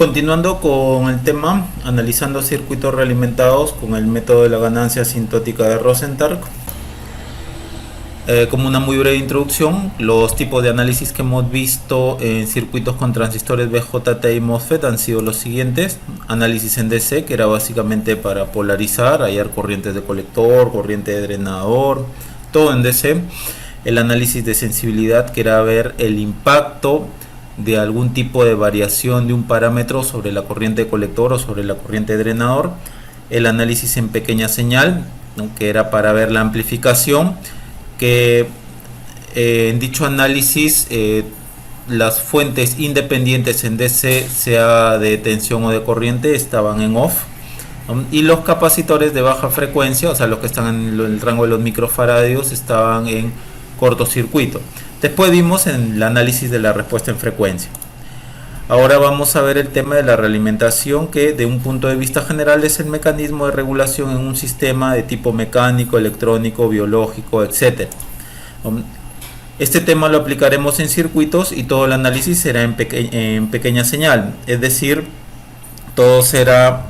Continuando con el tema, analizando circuitos realimentados con el método de la ganancia asintótica de Rosenthal. Como una muy breve introducción, los tipos de análisis que hemos visto en circuitos con transistores BJT y MOSFET han sido los siguientes: análisis en DC, que era básicamente para polarizar, hallar corrientes de colector, corriente de drenador, todo en DC. El análisis de sensibilidad, que era ver el impacto de algún tipo de variación de un parámetro sobre la corriente de colector o sobre la corriente de drenador. El análisis en pequeña señal, ¿no?, que era para ver la amplificación, que en dicho análisis las fuentes independientes en DC, sea de tensión o de corriente, estaban en off, ¿no? Y los capacitores de baja frecuencia, o sea, los que están en el rango de los microfaradios, estaban en cortocircuito. Después vimos en el análisis de la respuesta en frecuencia. Ahora vamos a ver el tema de la realimentación, que de un punto de vista general es el mecanismo de regulación en un sistema de tipo mecánico, electrónico, biológico, etc. Este tema lo aplicaremos en circuitos y todo el análisis será en pequeña señal, es decir, todo será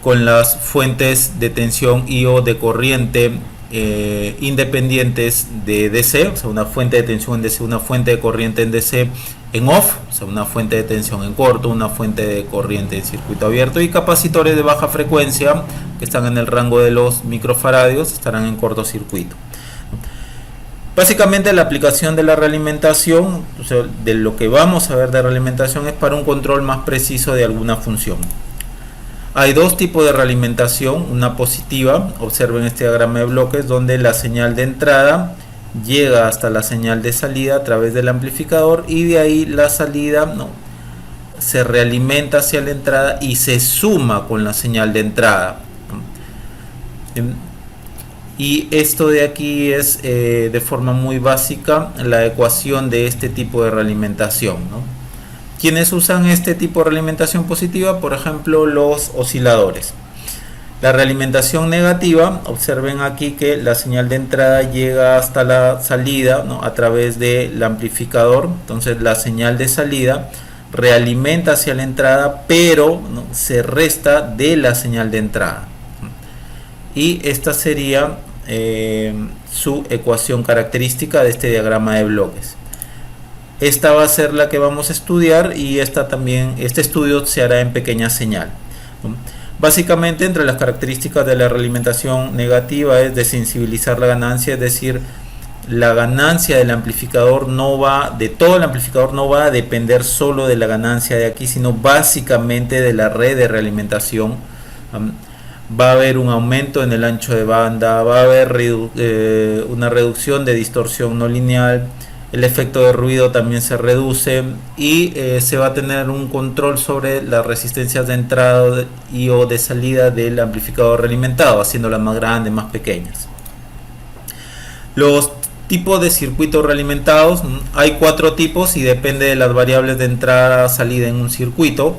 con las fuentes de tensión y o de corriente independientes de DC, o sea, una fuente de tensión en DC, una fuente de corriente en DC en off, o sea, una fuente de tensión en corto, una fuente de corriente en circuito abierto, y capacitores de baja frecuencia que están en el rango de los microfaradios estarán en cortocircuito. Básicamente la aplicación de la realimentación, o sea, de lo que vamos a ver de realimentación, es para un control más preciso de alguna función. Hay dos tipos de realimentación, una positiva, observen este diagrama de bloques, donde la señal de entrada llega hasta la señal de salida a través del amplificador, y de ahí la salida se realimenta hacia la entrada y se suma con la señal de entrada. Y esto de aquí es de forma muy básica la ecuación de este tipo de realimentación, ¿no? ¿Quiénes usan este tipo de realimentación positiva? Por ejemplo, los osciladores. La realimentación negativa, observen aquí que la señal de entrada llega hasta la salida, ¿no?, a través del amplificador. Entonces la señal de salida realimenta hacia la entrada, pero ¿no?, se resta de la señal de entrada. Y esta sería su ecuación característica de este diagrama de bloques. Esta va a ser la que vamos a estudiar, y este estudio se hará en pequeña señal, ¿no? Básicamente, entre las características de la realimentación negativa es desensibilizar la ganancia, es decir, la ganancia del amplificador de todo el amplificador no va a depender solo de la ganancia de aquí, sino básicamente de la red de realimentación. Va a haber un aumento en el ancho de banda, va a haber una reducción de distorsión no lineal, el efecto de ruido también se reduce, y se va a tener un control sobre las resistencias de entrada y o de salida del amplificador realimentado, haciéndolas más grandes, más pequeñas. Los tipos de circuitos realimentados, hay 4 tipos y depende de las variables de entrada salida en un circuito.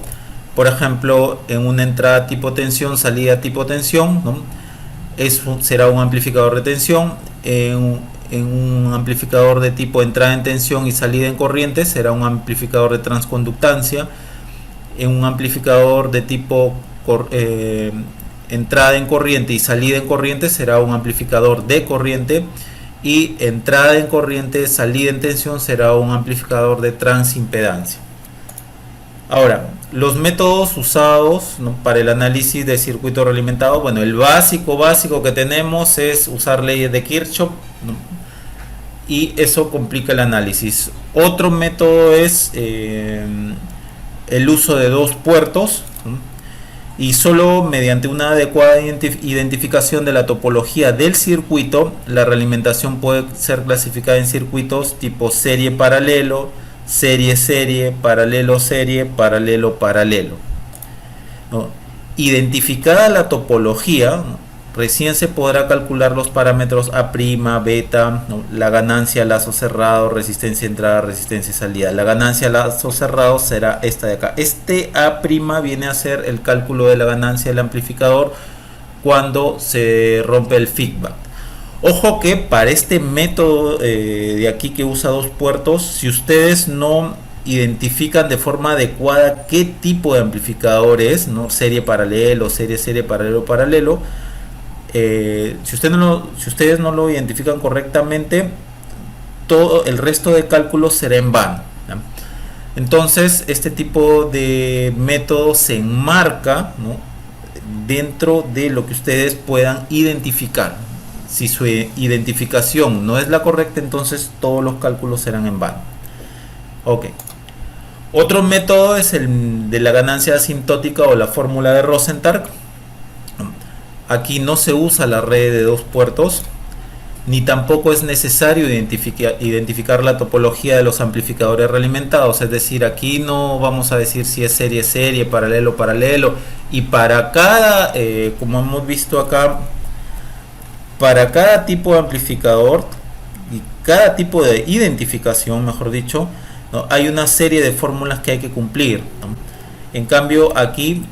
Por ejemplo, en una entrada tipo tensión, salida tipo tensión, ¿no?, será un amplificador de tensión. En un amplificador de tipo entrada en tensión y salida en corriente será un amplificador de transconductancia. En un amplificador de tipo entrada en corriente y salida en corriente será un amplificador de corriente, y entrada en corriente, salida en tensión será un amplificador de transimpedancia. Ahora, los métodos usados, ¿no?, para el análisis de circuito realimentado, bueno, el básico que tenemos es usar leyes de Kirchhoff, ¿no?, y eso complica el análisis. Otro método es el uso de 2 puertos, ¿no?, y solo mediante una adecuada identificación de la topología del circuito, la realimentación puede ser clasificada en circuitos tipo serie-paralelo, serie-serie, paralelo-serie, paralelo-paralelo, ¿no? Identificada la topología, ¿no?, recién se podrá calcular los parámetros A', beta, ¿no?, la ganancia, lazo cerrado, resistencia entrada, resistencia salida. La ganancia, lazo cerrado será esta de acá. Este A' viene a ser el cálculo de la ganancia del amplificador cuando se rompe el feedback. Ojo que para este método de aquí, que usa 2 puertos, si ustedes no identifican de forma adecuada qué tipo de amplificador es, ¿no? Serie paralelo, serie paralelo, paralelo. Si ustedes no lo identifican correctamente, todo el resto de cálculos será en vano, ¿no? Entonces, este tipo de método se enmarca, ¿no?, dentro de lo que ustedes puedan identificar. Si su identificación no es la correcta, entonces todos los cálculos serán en vano. Ok. Otro método es el de la ganancia asintótica o la fórmula de Rosenthal. Aquí no se usa la red de dos puertos, ni tampoco es necesario identificar la topología de los amplificadores realimentados. Es decir, aquí no vamos a decir si es serie, paralelo, y para cada, como hemos visto acá, para cada tipo de amplificador y cada tipo de identificación, mejor dicho, ¿no?, hay una serie de fórmulas que hay que cumplir, ¿no? En cambio, aquí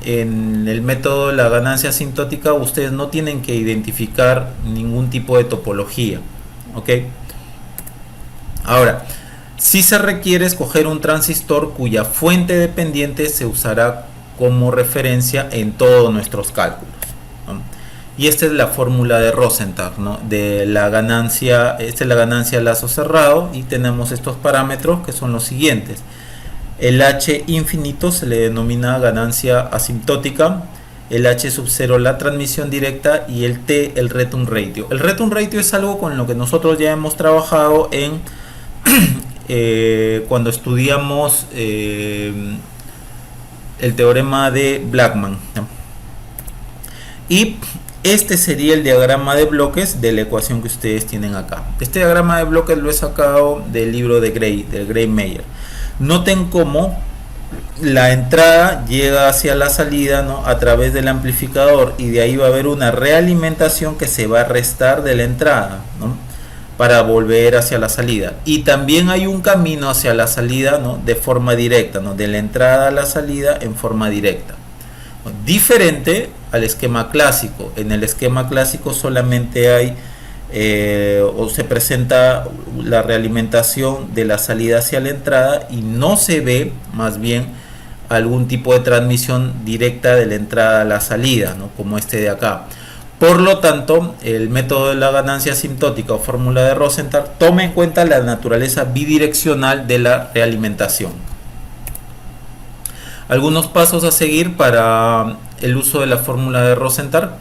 en el método de la ganancia asintótica ustedes no tienen que identificar ningún tipo de topología, ¿ok? Ahora, si se requiere escoger un transistor cuya fuente dependiente se usará como referencia en todos nuestros cálculos, ¿no? Y esta es la fórmula de Rosenthal, ¿no?, de la ganancia. Esta es la ganancia a lazo cerrado y tenemos estos parámetros que son los siguientes. El H infinito se le denomina ganancia asintótica, el H sub 0 la transmisión directa y el T el return ratio. El return ratio es algo con lo que nosotros ya hemos trabajado en cuando estudiamos el teorema de Blackman, ¿no? Y este sería el diagrama de bloques de la ecuación que ustedes tienen acá. Este diagrama de bloques lo he sacado del libro de Gray, del Gray-Meyer. Noten cómo la entrada llega hacia la salida, ¿no?, a través del amplificador, y de ahí va a haber una realimentación que se va a restar de la entrada, ¿no?, para volver hacia la salida. Y también hay un camino hacia la salida, ¿no?, de forma directa, ¿no?, de la entrada a la salida en forma directa. Diferente al esquema clásico. En el esquema clásico solamente hay o se presenta la realimentación de la salida hacia la entrada y no se ve más bien algún tipo de transmisión directa de la entrada a la salida, ¿no?, como este de acá. Por lo tanto, el método de la ganancia asintótica o fórmula de Rosenthal toma en cuenta la naturaleza bidireccional de la realimentación. Algunos pasos a seguir para el uso de la fórmula de Rosenthal.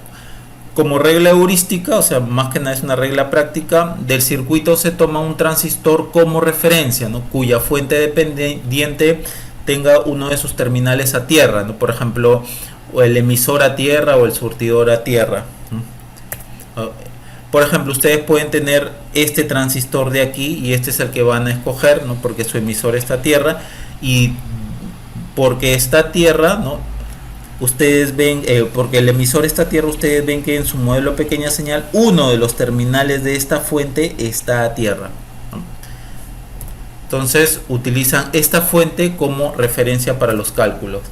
Como regla heurística, o sea, más que nada es una regla práctica, del circuito se toma un transistor como referencia, ¿no?, cuya fuente dependiente tenga uno de sus terminales a tierra, ¿no?, por ejemplo, o el emisor a tierra o el surtidor a tierra, ¿no? Por ejemplo, ustedes pueden tener este transistor de aquí y este es el que van a escoger, ¿no?, porque su emisor está a tierra, y porque está a tierra, ¿no?, ustedes ven, porque el emisor está a tierra, ustedes ven que en su modelo pequeña señal uno de los terminales de esta fuente está a tierra, ¿no? Entonces utilizan esta fuente como referencia para los cálculos.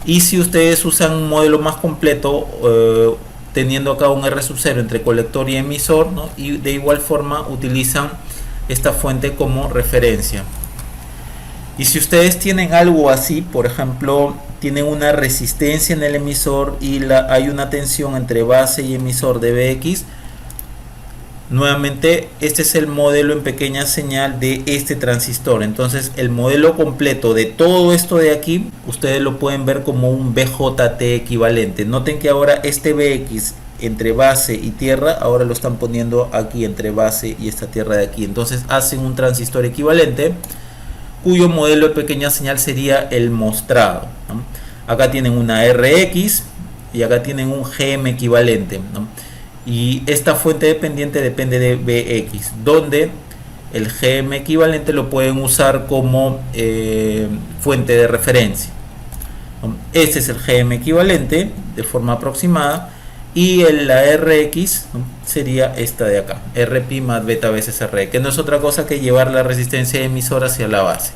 Y si ustedes usan un modelo más completo, teniendo acá un R sub 0 entre colector y emisor, ¿no?, y de igual forma utilizan esta fuente como referencia. Y si ustedes tienen algo así, por ejemplo, tienen una resistencia en el emisor y hay una tensión entre base y emisor de Bx, nuevamente este es el modelo en pequeña señal de este transistor. Entonces el modelo completo de todo esto de aquí, ustedes lo pueden ver como un BJT equivalente. Noten que ahora este Bx entre base y tierra, ahora lo están poniendo aquí entre base y esta tierra de aquí. Entonces hacen un transistor equivalente, cuyo modelo de pequeña señal sería el mostrado, ¿no? Acá tienen una Rx y acá tienen un Gm equivalente, ¿no? Y esta fuente dependiente depende de Bx, donde el Gm equivalente lo pueden usar como fuente de referencia, ¿no? Este es el Gm equivalente de forma aproximada, y la Rx, ¿no?, sería esta de acá, Rp más beta veces Re, que no es otra cosa que llevar la resistencia de emisor hacia la base.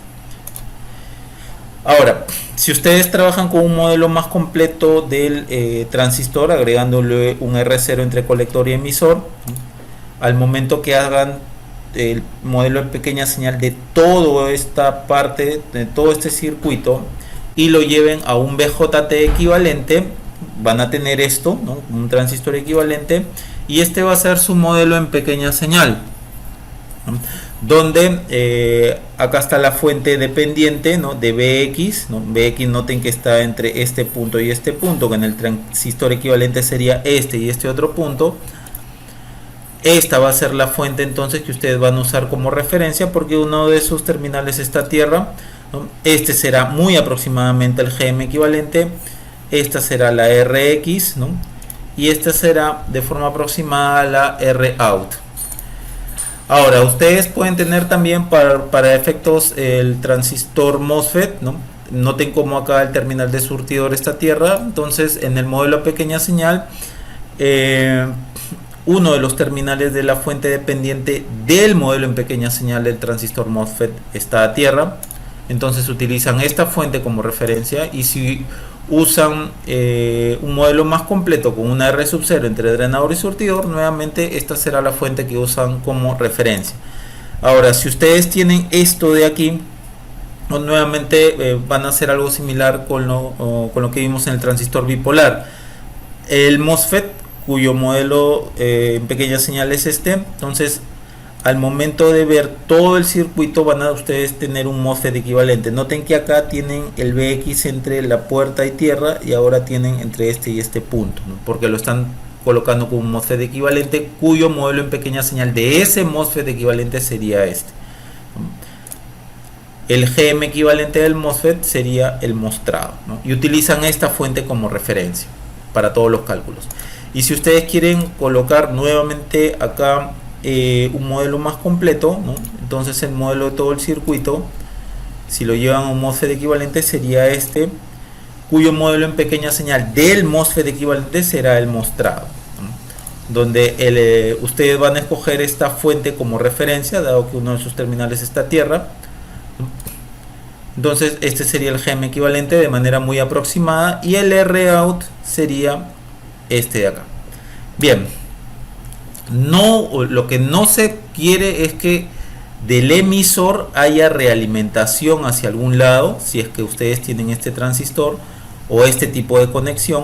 Ahora, si ustedes trabajan con un modelo más completo del transistor, agregándole un R0 entre colector y emisor, ¿no?, al momento que hagan el modelo de pequeña señal de toda esta parte, de todo este circuito, y lo lleven a un BJT equivalente, van a tener esto, ¿no? Un transistor equivalente, y este va a ser su modelo en pequeña señal, ¿no? Donde acá está la fuente dependiente, ¿no? De BX, ¿no? BX, noten que está entre este punto y este punto, que en el transistor equivalente sería este y este otro punto. Esta va a ser la fuente entonces que ustedes van a usar como referencia, porque uno de sus terminales está a tierra, ¿no? Este será muy aproximadamente el GM equivalente, esta será la RX, ¿no? Y esta será de forma aproximada la ROUT. Ahora, ustedes pueden tener también para efectos el transistor MOSFET, ¿no? Noten cómo acá el terminal de surtidor está a tierra. Entonces, en el modelo a pequeña señal, uno de los terminales de la fuente dependiente del modelo en pequeña señal del transistor MOSFET está a tierra. Entonces utilizan esta fuente como referencia, y si usan un modelo más completo con una R sub 0 entre drenador y surtidor, nuevamente esta será la fuente que usan como referencia. Ahora, si ustedes tienen esto de aquí, nuevamente van a hacer algo similar con lo que vimos en el transistor bipolar. El MOSFET, cuyo modelo en pequeña señal es este, entonces al momento de ver todo el circuito van a ustedes tener un MOSFET equivalente. Noten que acá tienen el BX entre la puerta y tierra, y ahora tienen entre este y este punto, ¿no? Porque lo están colocando como un MOSFET equivalente, cuyo modelo en pequeña señal de ese MOSFET equivalente sería este. El GM equivalente del MOSFET sería el mostrado, ¿no? Y utilizan esta fuente como referencia para todos los cálculos. Y si ustedes quieren colocar nuevamente acá un modelo más completo, ¿no? Entonces el modelo de todo el circuito, si lo llevan a un MOSFET equivalente, sería este, cuyo modelo en pequeña señal del MOSFET equivalente será el mostrado, ¿no? Donde ustedes van a escoger esta fuente como referencia, dado que uno de sus terminales está a tierra, ¿no? Entonces este sería el GM equivalente de manera muy aproximada, y el ROUT sería este de acá. Bien, lo que no se quiere es que del emisor haya realimentación hacia algún lado, si es que ustedes tienen este transistor o este tipo de conexión,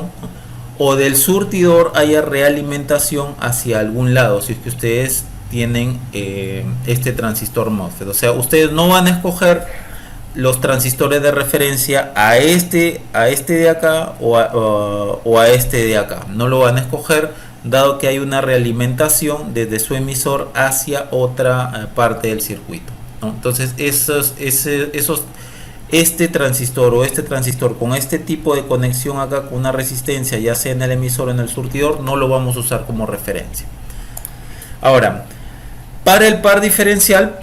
o del surtidor haya realimentación hacia algún lado, si es que ustedes tienen este transistor MOSFET. O sea, ustedes no van a escoger los transistores de referencia a este de acá o a este de acá. No lo van a escoger, dado que hay una realimentación desde su emisor hacia otra parte del circuito, ¿no? Entonces este transistor o este transistor con este tipo de conexión acá, con una resistencia ya sea en el emisor o en el surtidor, no lo vamos a usar como referencia. Ahora, para el par diferencial,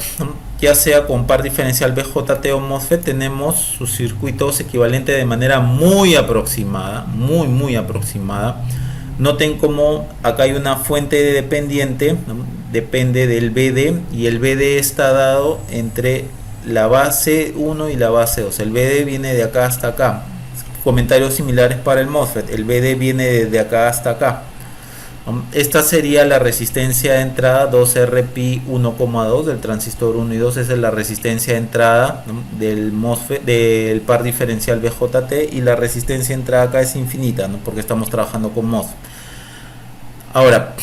ya sea con par diferencial BJT o MOSFET, tenemos sus circuitos equivalentes de manera muy aproximada, muy aproximada. Noten como acá hay una fuente dependiente, ¿no? Depende del BD, y el BD está dado entre la base 1 y la base 2. El BD viene de acá hasta acá. Comentarios similares para el MOSFET. El BD viene de acá hasta acá. Esta sería la resistencia de entrada 2RP 1,2 del transistor 1 y 2. Esa es la resistencia de entrada, ¿no? Del MOSFET, del par diferencial BJT, y la resistencia de entrada acá es infinita, ¿no? Porque estamos trabajando con MOSFET. Ahora,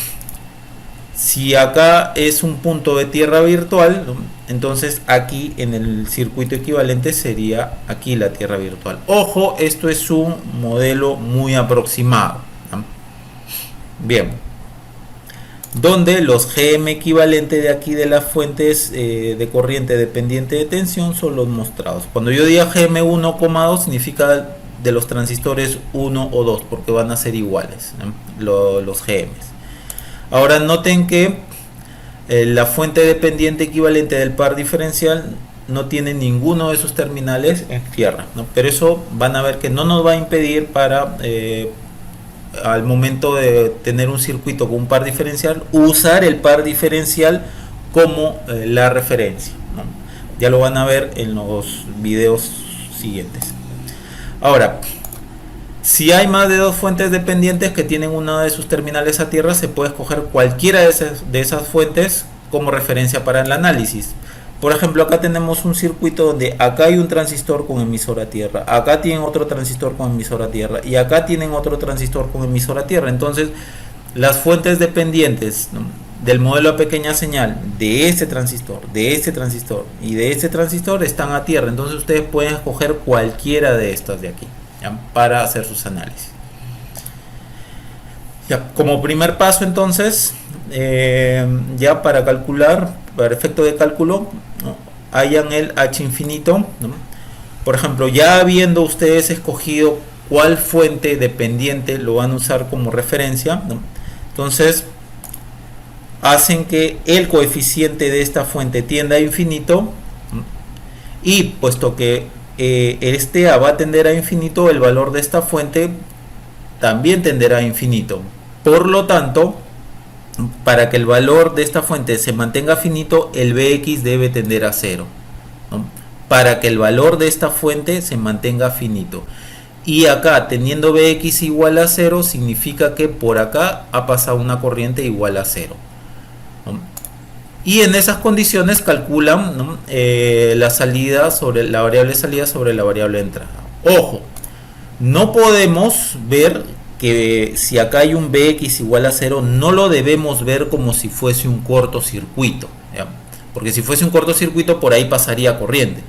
si acá es un punto de tierra virtual, ¿no? Entonces aquí en el circuito equivalente sería aquí la tierra virtual. Ojo, esto es un modelo muy aproximado, ¿no? Bien, donde los GM equivalentes de aquí de las fuentes de corriente dependiente de tensión son los mostrados. Cuando yo diga GM 1,2 significa de los transistores 1 o 2, porque van a ser iguales, ¿no? Los GMs. Ahora noten que la fuente dependiente equivalente del par diferencial no tiene ninguno de sus terminales en tierra, ¿no? Pero eso van a ver que no nos va a impedir para al momento de tener un circuito con un par diferencial, usar el par diferencial como la referencia, ¿no? Ya lo van a ver en los videos siguientes. Ahora, si hay más de dos fuentes dependientes que tienen una de sus terminales a tierra, se puede escoger cualquiera de esas fuentes como referencia para el análisis. Por ejemplo, acá tenemos un circuito donde acá hay un transistor con emisor a tierra, acá tienen otro transistor con emisor a tierra y acá tienen otro transistor con emisor a tierra. Entonces, las fuentes dependientes, ¿no?, del modelo a pequeña señal de este transistor y de este transistor están a tierra. Entonces ustedes pueden escoger cualquiera de estas de aquí, ¿ya?, para hacer sus análisis. Ya, como primer paso entonces, ya para calcular, para efecto de cálculo, ¿no?, hayan el H infinito, ¿no? Por ejemplo, ya habiendo ustedes escogido cuál fuente dependiente lo van a usar como referencia, ¿no?, entonces hacen que el coeficiente de esta fuente tienda a infinito, ¿no?, y puesto que este A va a tender a infinito, el valor de esta fuente también tenderá a infinito. Por lo tanto, para que el valor de esta fuente se mantenga finito, el Bx debe tender a 0, ¿no?, para que el valor de esta fuente se mantenga finito. Y acá, teniendo Bx igual a 0, significa que por acá ha pasado una corriente igual a 0, ¿no? Y en esas condiciones calculan, ¿no?, la salida sobre la variable salida sobre la variable entrada. Ojo, no podemos ver que si acá hay un Bx igual a 0, no lo debemos ver como si fuese un cortocircuito, ¿ya?, porque si fuese un cortocircuito por ahí pasaría corriente.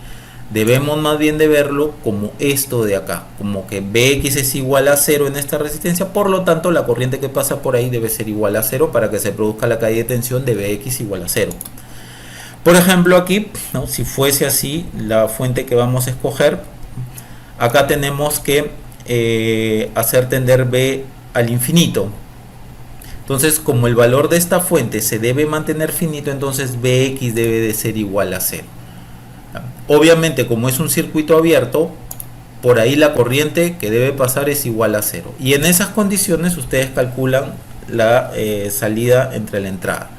Debemos más bien de verlo como esto de acá, como que Bx es igual a 0 en esta resistencia, por lo tanto la corriente que pasa por ahí debe ser igual a 0 para que se produzca la caída de tensión de Bx igual a 0. Por ejemplo aquí, ¿no?, si fuese así la fuente que vamos a escoger, acá tenemos que hacer tender B al infinito. Entonces, como el valor de esta fuente se debe mantener finito, entonces Bx debe de ser igual a 0. Obviamente, como es un circuito abierto, por ahí la corriente que debe pasar es igual a 0. Y en esas condiciones ustedes calculan la salida entre la entrada.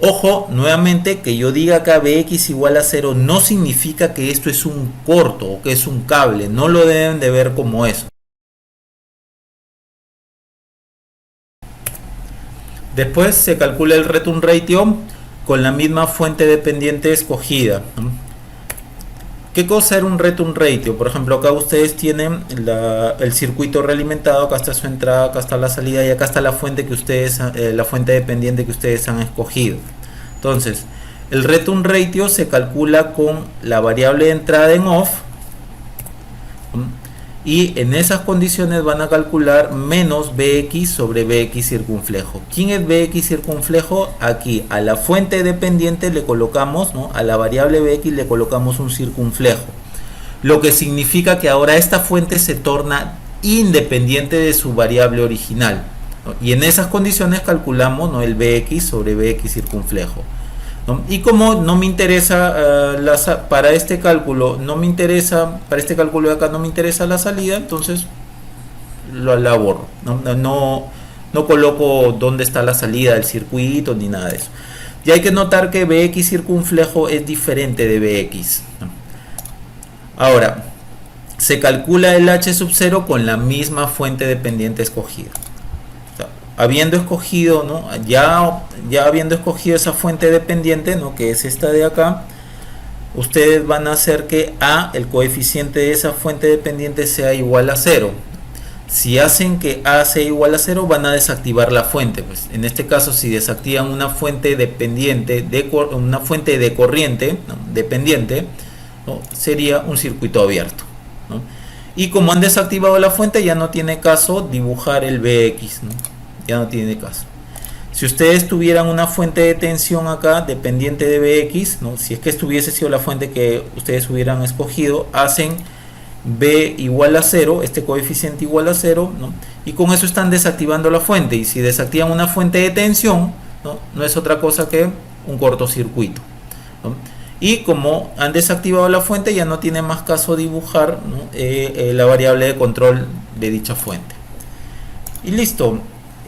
Ojo, nuevamente, que yo diga acá Bx igual a 0 no significa que esto es un corto o que es un cable. No lo deben de ver como eso. Después se calcula el return ratio con la misma fuente dependiente escogida, ¿no? ¿Qué cosa era un return ratio? Por ejemplo, acá ustedes tienen el circuito realimentado, acá está su entrada, acá está la salida y acá está la fuente que ustedes, la fuente dependiente que ustedes han escogido. Entonces, el return ratio se calcula con la variable de entrada en off, y en esas condiciones van a calcular menos Bx sobre Bx circunflejo. ¿Quién es Bx circunflejo? Aquí a la fuente dependiente le colocamos, ¿no?, a la variable Bx le colocamos un circunflejo, lo que significa que ahora esta fuente se torna independiente de su variable original, ¿no?, y en esas condiciones calculamos, ¿no?, el Bx sobre Bx circunflejo, ¿no? Y como no me interesa para este cálculo, para este cálculo de acá no me interesa la salida, entonces la borro, no coloco dónde está la salida del circuito ni nada de eso. Y hay que notar que Bx circunflejo es diferente de Bx, ¿no? Ahora, se calcula el H sub 0 con la misma fuente dependiente escogida. Habiendo escogido, ¿no?, ya habiendo escogido esa fuente dependiente, ¿no?, que es esta de acá, ustedes van a hacer que A, el coeficiente de esa fuente dependiente, sea igual a 0. Si hacen que A sea igual a 0, van a desactivar la fuente. Pues en este caso, si desactivan una fuente dependiente, una fuente de corriente, ¿no?, dependiente, ¿no?, sería un circuito abierto, ¿no? Y como han desactivado la fuente, ya no tiene caso dibujar el Bx, ¿no? Ya no tiene caso. Si ustedes tuvieran una fuente de tensión acá dependiente de Bx, ¿no?, si es que esto hubiese sido la fuente que ustedes hubieran escogido, hacen B igual a 0, este coeficiente igual a 0, ¿no?, y con eso están desactivando la fuente. Y si desactivan una fuente de tensión, no es otra cosa que un cortocircuito, ¿no? Y como han desactivado la fuente, ya no tiene más caso dibujar, ¿no?, la variable de control de dicha fuente. Y listo.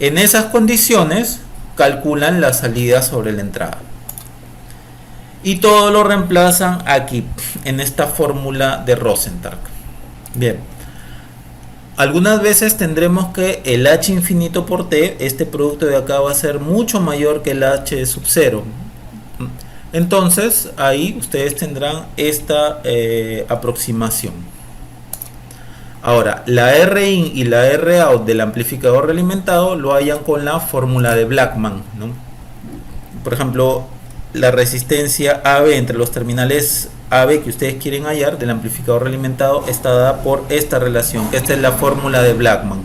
En esas condiciones calculan la salida sobre la entrada. Y todo lo reemplazan aquí, en esta fórmula de Rosenthal. Bien. Algunas veces tendremos que el H infinito por T, este producto de acá va a ser mucho mayor que el H sub 0. Entonces ahí ustedes tendrán esta aproximación. Ahora, la Rin y la Rout del amplificador realimentado lo hallan con la fórmula de Blackman, ¿no? Por ejemplo, la resistencia AB entre los terminales AB que ustedes quieren hallar del amplificador realimentado está dada por esta relación, que esta es la fórmula de Blackman,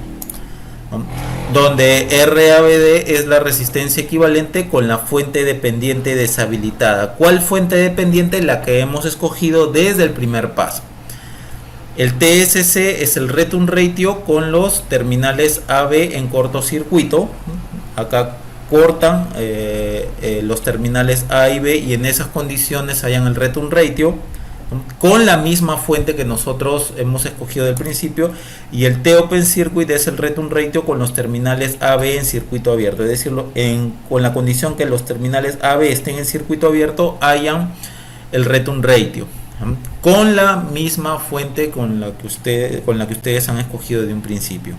¿no? Donde RABD es la resistencia equivalente con la fuente dependiente deshabilitada. ¿Cuál fuente dependiente? La que hemos escogido desde el primer paso. El TSC es el return ratio con los terminales AB en cortocircuito. Acá cortan los terminales A y B y en esas condiciones hayan el return ratio con la misma fuente que nosotros hemos escogido del principio, y el T-Open Circuit es el return ratio con los terminales AB en circuito abierto, es decir, con la condición que los terminales AB estén en circuito abierto hayan el return ratio con la misma fuente con la que ustedes han escogido de un principio.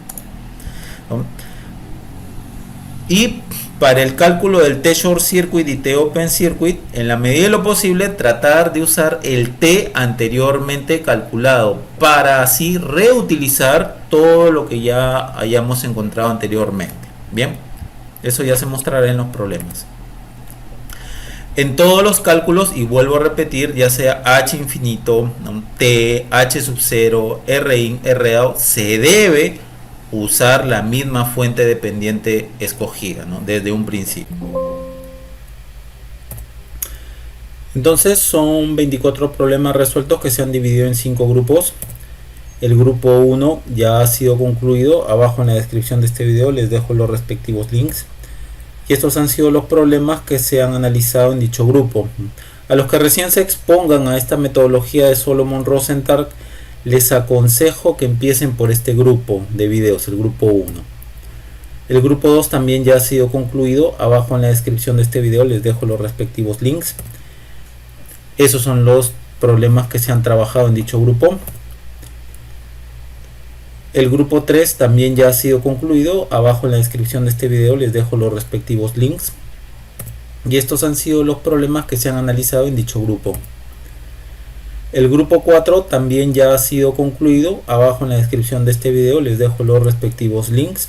Y para el cálculo del T-Short Circuit y T-Open Circuit, en la medida de lo posible, tratar de usar el T anteriormente calculado para así reutilizar todo lo que ya hayamos encontrado anteriormente. Bien, eso ya se mostrará en los problemas. En todos los cálculos, y vuelvo a repetir, ya sea H infinito, T, H sub 0, Rin, Rout, se debe usar la misma fuente dependiente escogida, ¿no? Desde un principio. Entonces son 24 problemas resueltos que se han dividido en 5 grupos. El grupo 1 ya ha sido concluido. Abajo en la descripción de este video les dejo los respectivos links. Y estos han sido los problemas que se han analizado en dicho grupo. A los que recién se expongan a esta metodología de Solomon-Rosenthal, les aconsejo que empiecen por este grupo de videos, el grupo 1. El grupo 2 también ya ha sido concluido. Abajo en la descripción de este video les dejo los respectivos links. Esos son los problemas que se han trabajado en dicho grupo. El grupo 3 también ya ha sido concluido. Abajo en la descripción de este video les dejo los respectivos links. Y estos han sido los problemas que se han analizado en dicho grupo. El grupo 4 también ya ha sido concluido. Abajo en la descripción de este video les dejo los respectivos links.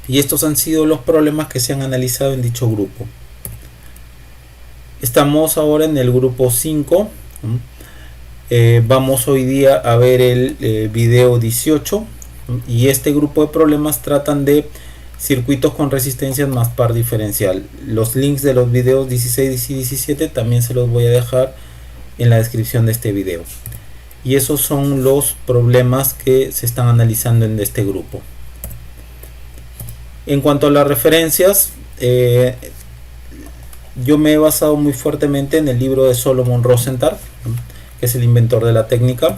Y estos han sido los problemas que se han analizado en dicho grupo. Estamos ahora en el grupo 5. Vamos hoy día a ver el video 18. Y este grupo de problemas tratan de circuitos con resistencias más par diferencial. Los links de los videos 16 y 17 también se los voy a dejar en la descripción de este video. Y esos son los problemas que se están analizando en este grupo. En cuanto a las referencias, yo me he basado muy fuertemente en el libro de Solomon-Rosenthal, que es el inventor de la técnica.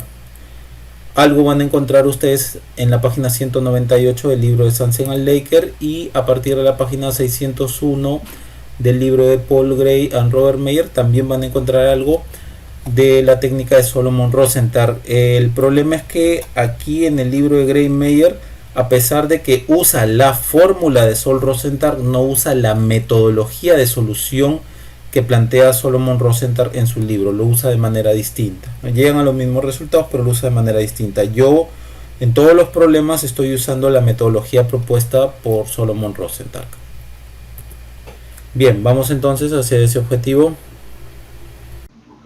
Algo van a encontrar ustedes en la página 198 del libro de Sansen and Laker, y a partir de la página 601 del libro de Paul Gray and Robert Meyer también van a encontrar algo de la técnica de Solomon-Rosenthal. El problema es que aquí en el libro de Gray Meyer, a pesar de que usa la fórmula de Sol-Rosenthal, no usa la metodología de solución que plantea Solomon-Rosenthal en su libro, lo usa de manera distinta. Llegan a los mismos resultados, pero lo usa de manera distinta. Yo en todos los problemas estoy usando la metodología propuesta por Solomon-Rosenthal. Bien, vamos entonces hacia ese objetivo.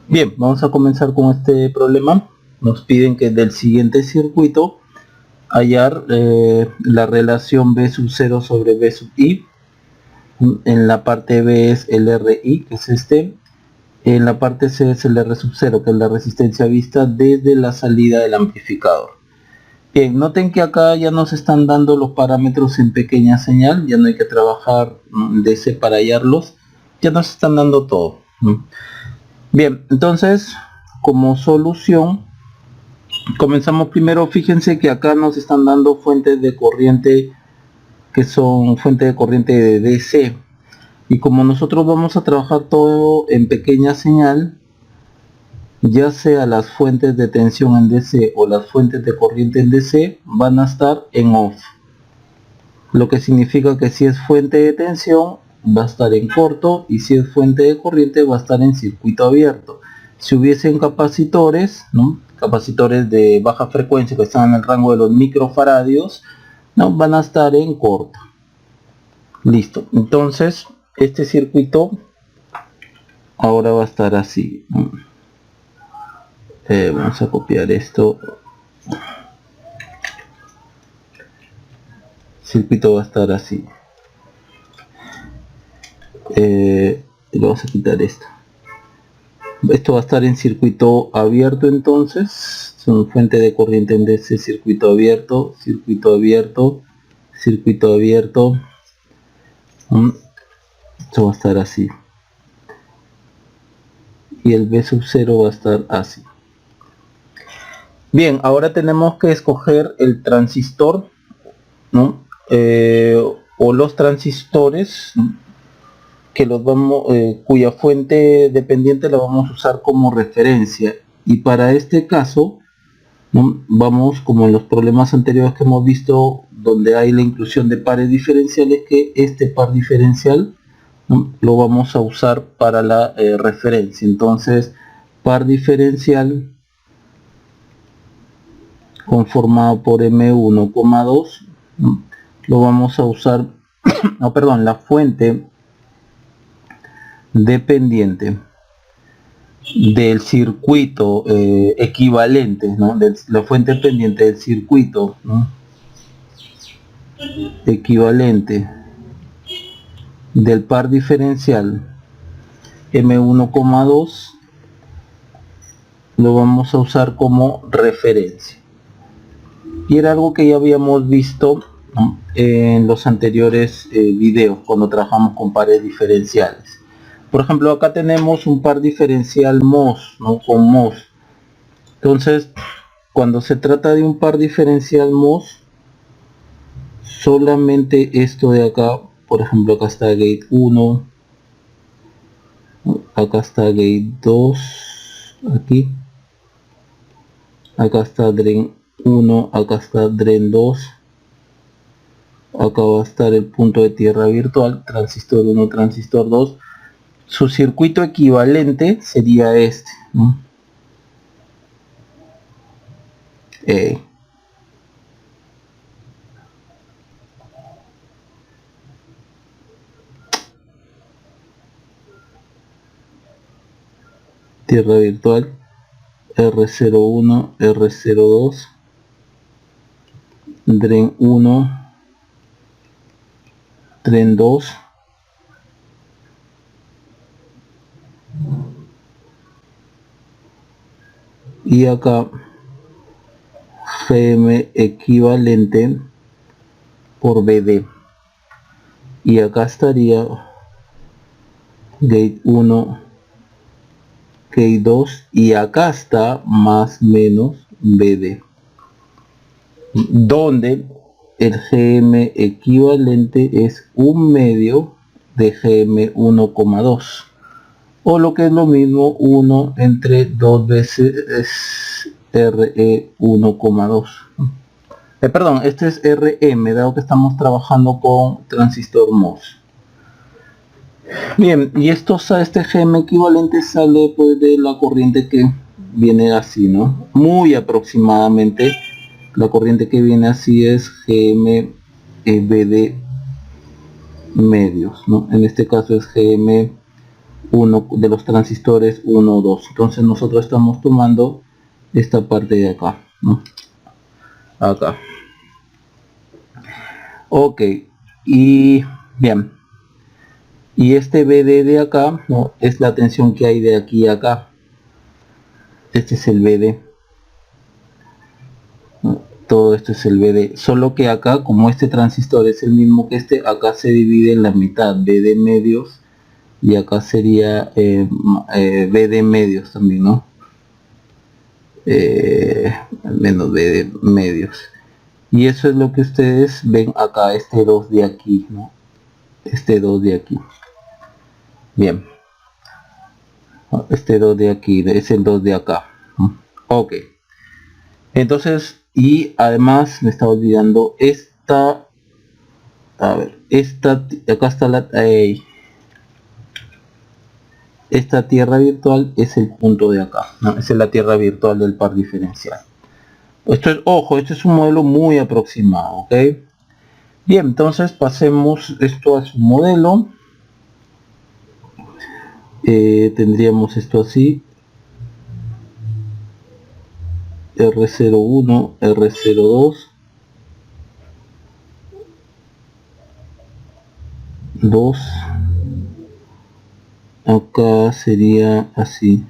Bien, vamos a comenzar con este problema. Nos piden que del siguiente circuito hallar la relación B sub 0 sobre B sub I. En la parte B es el RI, que es este. En la parte C es el R sub 0, que es la resistencia vista desde la salida del amplificador. Bien, noten que acá ya nos están dando los parámetros en pequeña señal. Ya no hay que trabajar DC para hallarlos. Ya nos están dando todo. Bien, entonces como solución comenzamos primero. Fíjense que acá nos están dando fuentes de corriente que son fuentes de corriente de DC, y como nosotros vamos a trabajar todo en pequeña señal, ya sea las fuentes de tensión en DC o las fuentes de corriente en DC van a estar en off, lo que significa que si es fuente de tensión va a estar en corto, y si es fuente de corriente va a estar en circuito abierto. Si hubiesen capacitores, ¿no? Capacitores de baja frecuencia que están en el rango de los microfaradios, ¿no? Van a estar en corto. Listo. Entonces este circuito ahora va a estar así, ¿no? Vamos a copiar esto. El circuito va a estar así. Le vamos a quitar esto. Esto va a estar en circuito abierto, entonces son fuente de corriente en DC, circuito abierto, circuito abierto, circuito abierto. Esto va a estar así, y el B sub 0 va a estar así. Bien, ahora tenemos que escoger el transistor, ¿no? O los transistores, ¿no? Que los vamos, cuya fuente dependiente la vamos a usar como referencia, y para este caso, ¿no? Vamos, como en los problemas anteriores que hemos visto, donde hay la inclusión de pares diferenciales, que este par diferencial, ¿no? Lo vamos a usar para la referencia. Entonces, par diferencial conformado por M1,2, ¿no? Lo vamos a usar, no, perdón, la fuente dependiente del circuito equivalente, ¿no? De la fuente dependiente del circuito, ¿no? Equivalente del par diferencial M1,2, lo vamos a usar como referencia. Y era algo que ya habíamos visto, ¿no? En los anteriores videos, cuando trabajamos con pares diferenciales. Por ejemplo, acá tenemos un par diferencial MOS, ¿no? Con MOS. Entonces, cuando se trata de un par diferencial MOS, solamente esto de acá, por ejemplo, acá está gate 1, acá está gate 2, aquí, acá está drain 1, acá está drain 2, acá va a estar el punto de tierra virtual, transistor 1, transistor 2. Su circuito equivalente sería este, ¿no? Tierra virtual, R01, R02, drain 1, drain 2, y acá GM equivalente por BD, y acá estaría gate 1, gate 2, y acá está más menos BD, donde el GM equivalente es un medio de GM 1,2, o lo que es lo mismo, 1 entre 2 veces RE 1,2. Perdón, este es RM, dado que estamos trabajando con transistor MOS. Bien, y este GM equivalente sale pues de la corriente que viene así, ¿no? Muy aproximadamente, la corriente que viene así es GM BD medios, ¿no? En este caso es GM 1 de los transistores 1 o 2. Entonces nosotros estamos tomando esta parte de acá, ¿no? Acá. Ok, y bien, y este BD de acá, ¿no? Es la tensión que hay de aquí a acá. Este es el BD, ¿no? Todo esto es el BD, solo que acá, como este transistor es el mismo que este, acá se divide en la mitad, BD medios, y acá sería BD medios también, ¿no? Menos BD medios. Y eso es lo que ustedes ven acá, este 2 de aquí, ¿no? Este 2 de aquí. Bien. Este 2 de aquí, es el 2 de acá. Ok. Entonces, y además me estaba olvidando esta. A ver, esta, acá está la... esta tierra virtual es el punto de acá, ¿no? Esa es la tierra virtual del par diferencial. Esto es, ojo, este es un modelo muy aproximado, ¿ok? Bien, entonces pasemos esto a su modelo. Tendríamos esto así. R01, R02, 2. Acá sería así.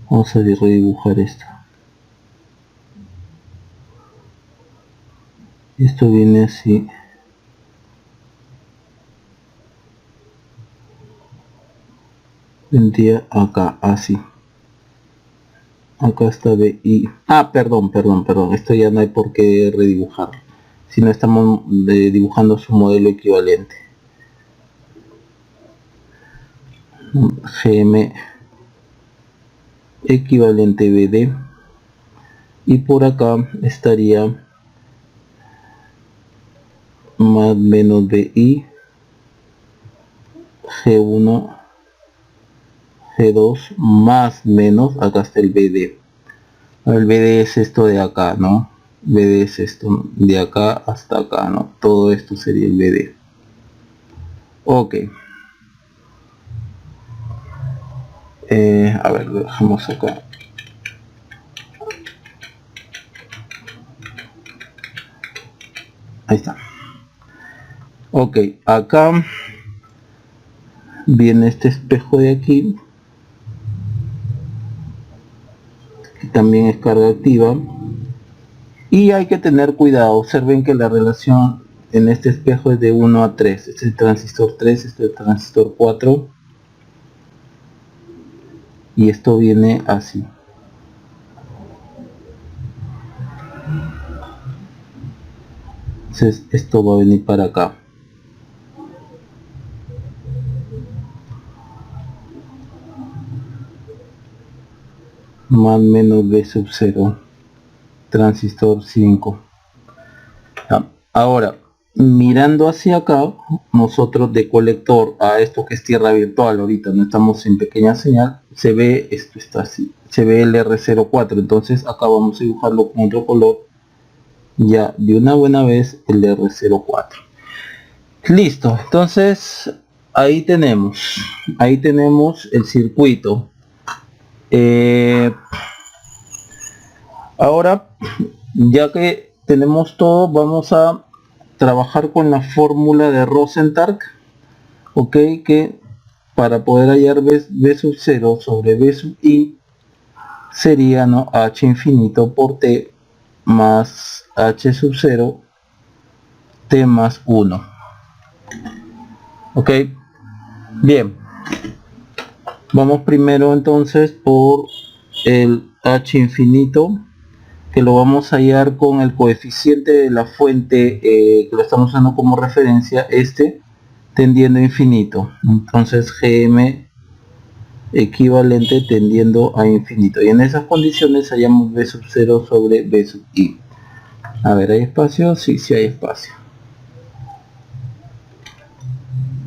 Vamos a redibujar esto. Esto viene así. Vendría acá, así. Acá está BI. Ah, perdón. Esto ya no hay por qué redibujar. Si no estamos dibujando su modelo equivalente. GM equivalente BD. Y por acá estaría más menos BI. G1, G2 más menos, acá está el BD. El BD es esto de acá, ¿no? BD es esto, de acá hasta acá, ¿no? Todo esto sería el BD. Ok. A ver, lo dejamos acá. Ahí está. Ok, acá viene este espejo de aquí, que también es carga activa. Y hay que tener cuidado, observen que la relación en este espejo es de 1 a 3. Este es el transistor 3, este es el transistor 4. Y esto viene así. Entonces esto va a venir para acá. Más menos B sub 0. Transistor 5. Ahora, mirando hacia acá, nosotros de colector a esto que es tierra virtual, ahorita no estamos en pequeña señal, se ve, esto está así, se ve el R04, entonces acá vamos a dibujarlo con otro color, ya de una buena vez el R04. Listo, entonces ahí tenemos el circuito. Ahora, ya que tenemos todo, vamos a trabajar con la fórmula de Rosenthal, ok, que para poder hallar B sub 0 sobre B sub I sería, ¿no?, H infinito por T más H sub 0 T más 1. Ok, bien, vamos primero entonces por el H infinito, que lo vamos a hallar con el coeficiente de la fuente, que lo estamos usando como referencia, este tendiendo a infinito. Entonces GM equivalente tendiendo a infinito. Y en esas condiciones hallamos B sub 0 sobre B sub I. A ver, ¿hay espacio? Sí, sí hay espacio.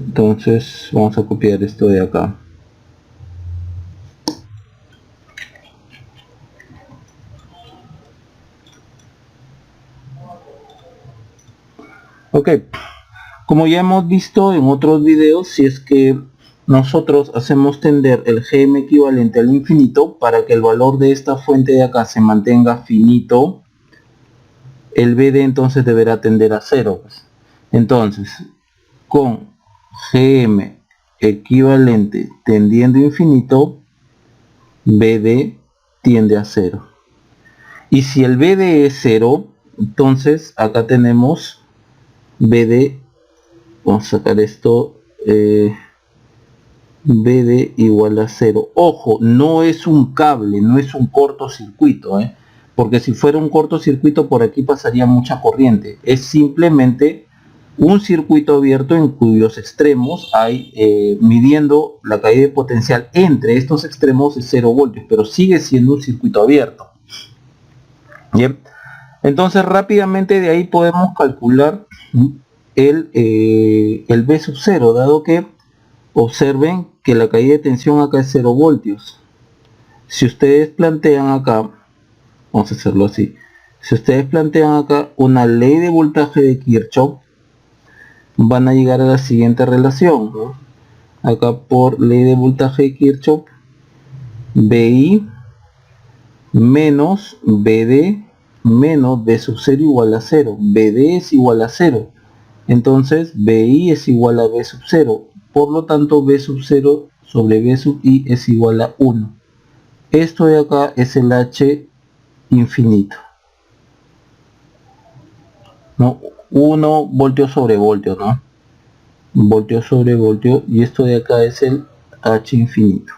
Entonces vamos a copiar esto de acá. Ok, como ya hemos visto en otros videos, si es que nosotros hacemos tender el GM equivalente al infinito, para que el valor de esta fuente de acá se mantenga finito, el BD entonces deberá tender a 0. Entonces, con GM equivalente tendiendo a infinito, BD tiende a 0. Y si el BD es 0, entonces acá tenemos BD, vamos a sacar esto, BD igual a 0. Ojo, no es un cable, no es un cortocircuito, porque si fuera un cortocircuito por aquí pasaría mucha corriente. Es simplemente un circuito abierto en cuyos extremos hay, midiendo la caída de potencial entre estos extremos es 0 voltios, pero sigue siendo un circuito abierto. Bien, entonces rápidamente de ahí podemos calcular el B sub 0, dado que observen que la caída de tensión acá es 0 voltios. Si ustedes plantean acá, vamos a hacerlo así, si ustedes plantean acá una ley de voltaje de Kirchhoff, van a llegar a la siguiente relación, ¿no? Acá por ley de voltaje de Kirchhoff, BI menos BD menos B sub 0 igual a 0. BD es igual a 0. Entonces BI es igual a B sub 0. Por lo tanto B sub 0 sobre B sub I es igual a 1. Esto de acá es el H infinito, ¿no? 1 voltio sobre voltio, ¿no? Voltio sobre voltio, y esto de acá es el H infinito.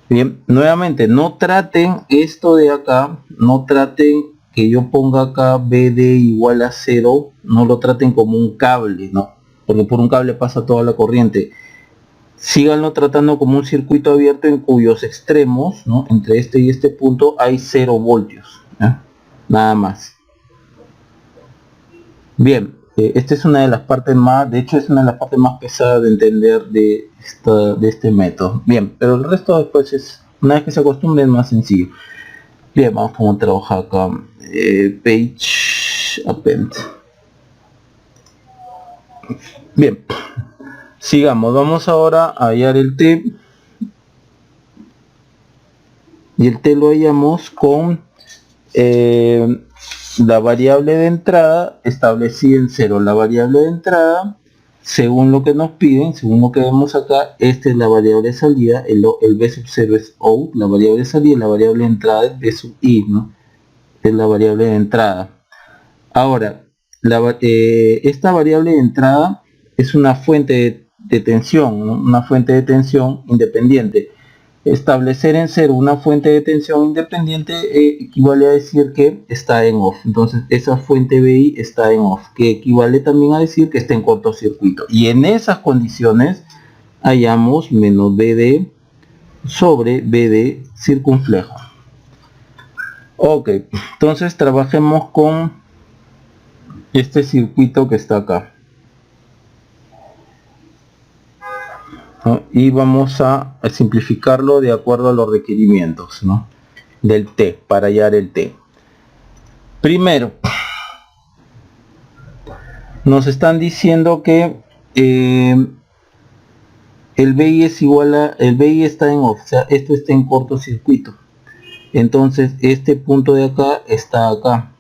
Bien, nuevamente, no traten esto de acá, no traten que yo ponga acá BD igual a 0, no lo traten como un cable, ¿no? Porque por un cable pasa toda la corriente. Síganlo tratando como un circuito abierto en cuyos extremos, ¿no? Entre este y este punto hay 0 voltios, ¿eh? Nada más. Bien, esta es una de las partes más, de hecho es una de las partes más pesadas de entender de este método. Bien, pero el resto después es, una vez que se acostumbre, es más sencillo. Bien, vamos a trabajar acá. Page append. Bien, sigamos. Vamos ahora a hallar el T. Y el T lo hallamos con la variable de entrada establecida en 0. La variable de entrada, según lo que nos piden, según lo que vemos acá, esta es la variable de salida, el B sub 0 es out, la variable de salida, y la variable de entrada es B sub I, ¿no? Es la variable de entrada. Ahora, esta variable de entrada es una fuente de tensión, ¿no? Una fuente de tensión independiente. Establecer en 0 una fuente de tensión independiente equivale a decir que está en off. Entonces esa fuente BI está en off, que equivale también a decir que está en cortocircuito. Y en esas condiciones hallamos menos BD sobre BD circunflejo. Ok, entonces trabajemos con este circuito que está acá, ¿no? Y vamos a simplificarlo de acuerdo a los requerimientos, ¿no? Del T, para hallar el T. Primero, nos están diciendo que el BI es igual a, el BI está en off, o sea, esto está en cortocircuito. Entonces este punto de acá está acá.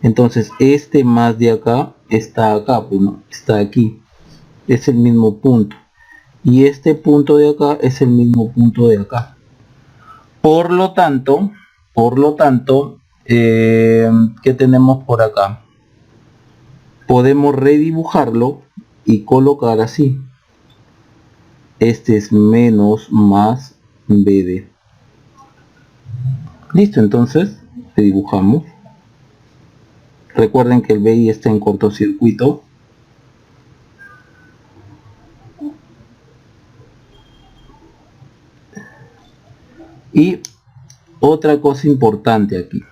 Entonces este más de acá está acá, pues, ¿no? Está aquí. Es el mismo punto. Y este punto de acá es el mismo punto de acá. Por lo tanto, ¿qué tenemos por acá? Podemos redibujarlo y colocar así. Este es menos más BD. Listo, entonces redibujamos. Recuerden que el BI está en cortocircuito. Y otra cosa importante aquí.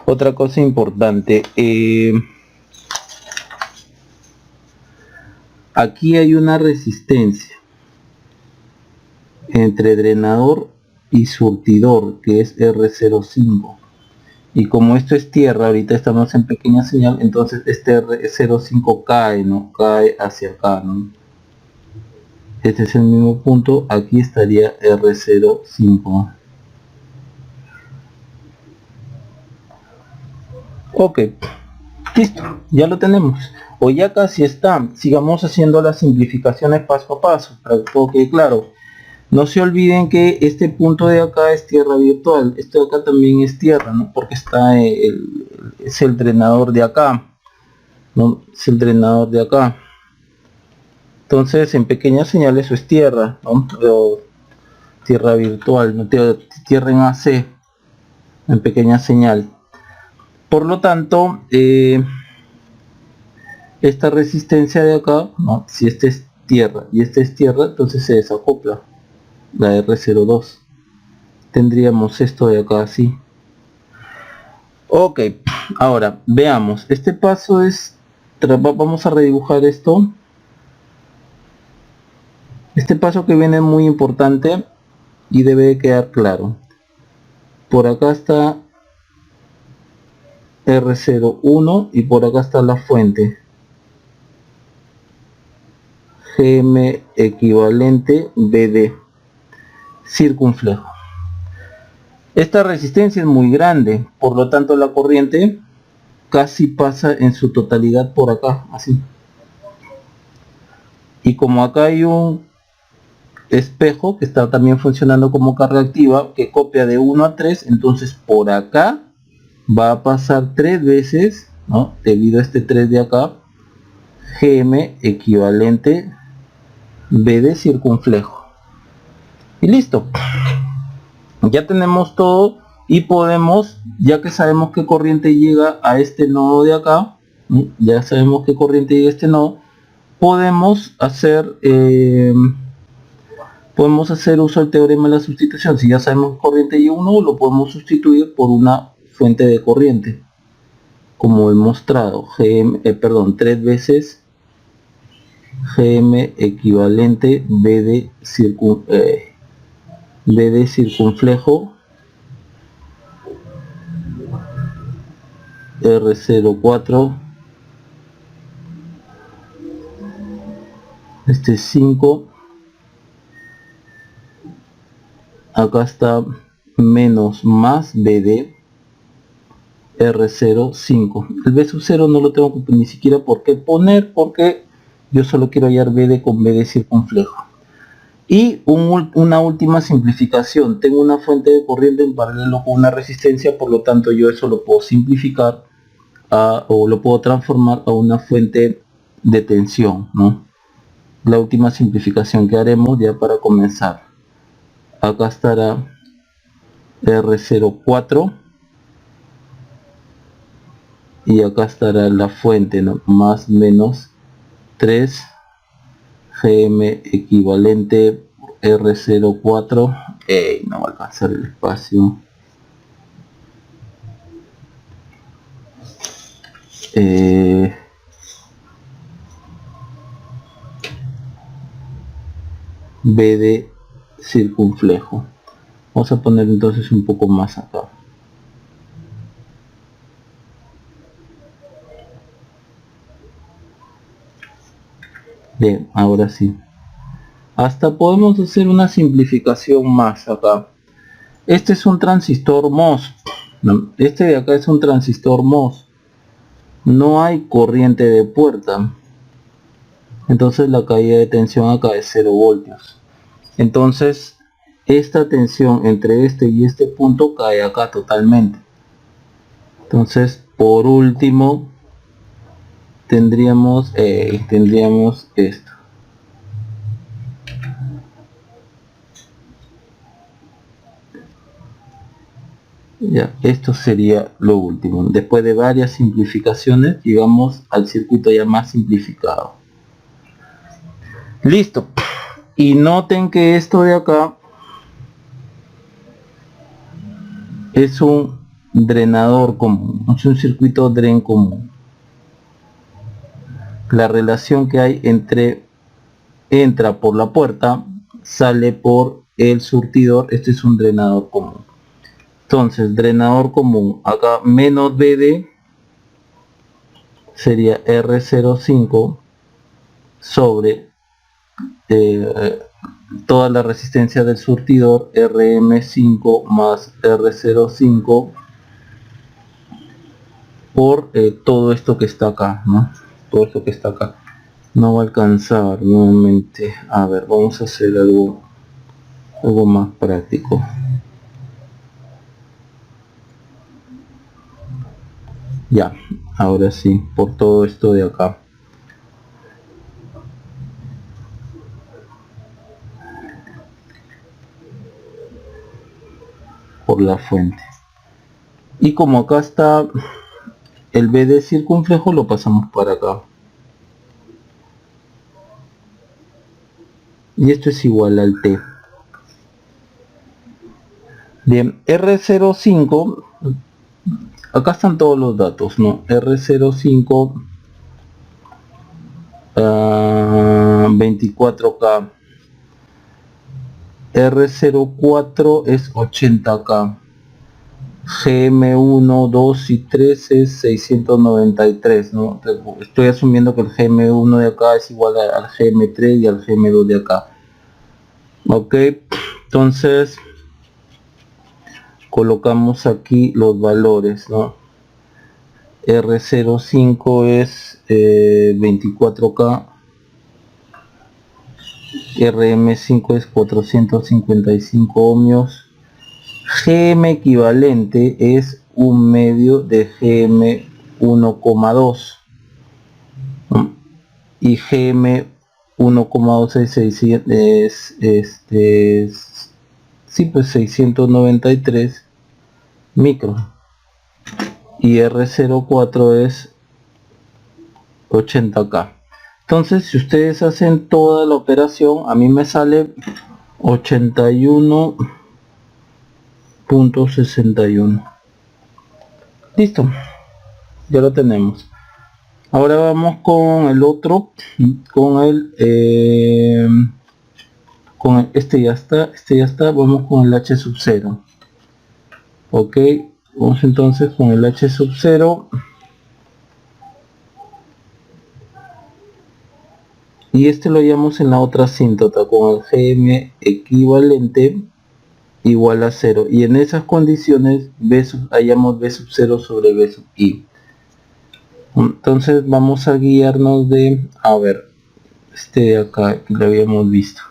Otra cosa importante. Aquí hay una resistencia entre drenador y surtidor, que es R05. Y como esto es tierra, ahorita estamos en pequeña señal, entonces este R05 cae, ¿no? Cae hacia acá, ¿no? Este es el mismo punto, aquí estaría R05. Ok, listo, ya lo tenemos. O ya casi está. Sigamos haciendo las simplificaciones paso a paso, para que todo quede claro. No se olviden que este punto de acá es tierra virtual. Este de acá también es tierra, ¿no? Porque está es el drenador de acá, ¿no? Es el drenador de acá. Entonces en pequeñas señales eso es tierra, ¿no? Pero tierra virtual, ¿no? Tierra en AC, en pequeña señal. Por lo tanto, esta resistencia de acá, ¿no? Si este es tierra y este es tierra, entonces se desacopla la R02. Tendríamos esto de acá así. Ok, ahora veamos. Este paso es, vamos a redibujar esto. Este paso que viene es muy importante y debe quedar claro. Por acá está R01 y por acá está la fuente. GM equivalente BD circunflejo. Esta resistencia es muy grande, por lo tanto la corriente casi pasa en su totalidad por acá, así. Y como acá hay un espejo que está también funcionando como carga activa que copia de 1 a 3, entonces por acá va a pasar 3 veces, ¿no? Debido a este 3 de acá, GM equivalente BD circunflejo. Y listo. Ya tenemos todo y podemos, ya que sabemos qué corriente llega a este nodo de acá, ya sabemos qué corriente llega a este nodo, podemos hacer uso del teorema de la sustitución. Si ya sabemos qué corriente llega a un nodo, lo podemos sustituir por una fuente de corriente, como he mostrado. 3 veces GM equivalente BD circunflejo R04, este 5, acá está menos más BD R05. El B sub 0 no lo tengo ni siquiera por qué poner, porque yo solo quiero hallar BD con BD circunflejo. Y una última simplificación, tengo una fuente de corriente en paralelo con una resistencia, por lo tanto yo eso lo puedo simplificar o lo puedo transformar a una fuente de tensión, ¿no? La última simplificación que haremos ya para comenzar. Acá estará R04 y acá estará la fuente, ¿no? Más menos 3 GM equivalente R04. No va a alcanzar el espacio. BD circunflejo. Vamos a poner entonces un poco más acá. Bien, ahora sí. Hasta podemos hacer una simplificación más acá. Este es un transistor MOS. ¿No? Este de acá es un transistor MOS. No hay corriente de puerta. Entonces la caída de tensión acá es 0 voltios. Entonces esta tensión entre este y este punto cae acá totalmente. Entonces por último tendríamos esto. Ya, esto sería lo último. Después de varias simplificaciones llegamos al circuito ya más simplificado. Listo. Y noten que esto de acá es un drenador común, es un circuito DREN común. La relación que hay entre entra por la puerta, sale por el surtidor. Este es un drenador común. Entonces, drenador común, acá menos BD sería R05 sobre toda la resistencia del surtidor, RM5 más R05 por todo esto que está acá, ¿no? Todo esto que está acá. No va a alcanzar nuevamente. A ver, vamos a hacer algo más práctico. Ya, ahora sí, por todo esto de acá. Por la fuente. Y como acá está el BD circunflejo, lo pasamos para acá. Y esto es igual al T. Bien, R05, acá están todos los datos, ¿no? R05 24K R04 es 80K, GM1, 2 y 3 es 693, ¿no? Estoy asumiendo que el GM1 de acá es igual al GM3 y al GM2 de acá. Ok, entonces colocamos aquí los valores, ¿no? R05 es 24K, RM5 es 455 ohmios, GM equivalente es un medio de GM 1,2 y GM 1,2 sí, pues 693 micro, y R04 es 80K. Entonces, si ustedes hacen toda la operación, a mí me sale 81.61. Listo, ya lo tenemos. Ahora vamos con el otro, este ya está, vamos con el H sub 0. Ok, vamos entonces con el H sub 0. Y este lo hallamos en la otra asíntota con el GM equivalente igual a 0. Y en esas condiciones hallamos B sub 0 sobre B sub I. Entonces vamos a guiarnos de, a ver, este de acá que lo habíamos visto.